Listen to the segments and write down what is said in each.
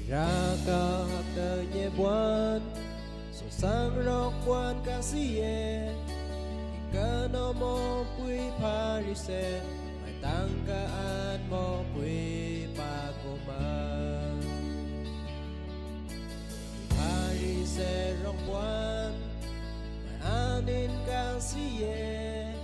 ra cả đời nhẹ buồn sổ sang rọc quan ca si e cả nó mò quy parise mai tăng cả an mò quy pa cô mà parise rọc quan mai anin ca si e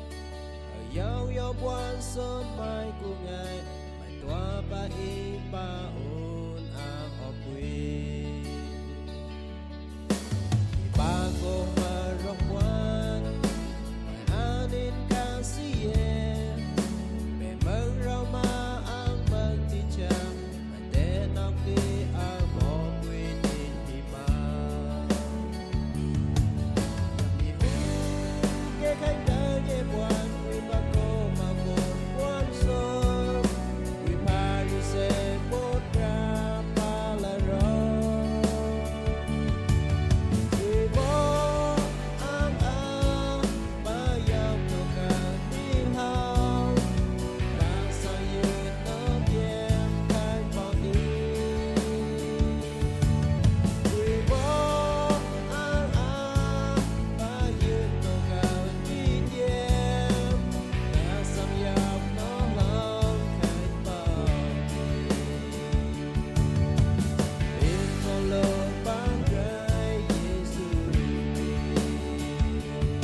yêu yêu quan sơn mai của ngài mai tua pa i pa ôn a o quy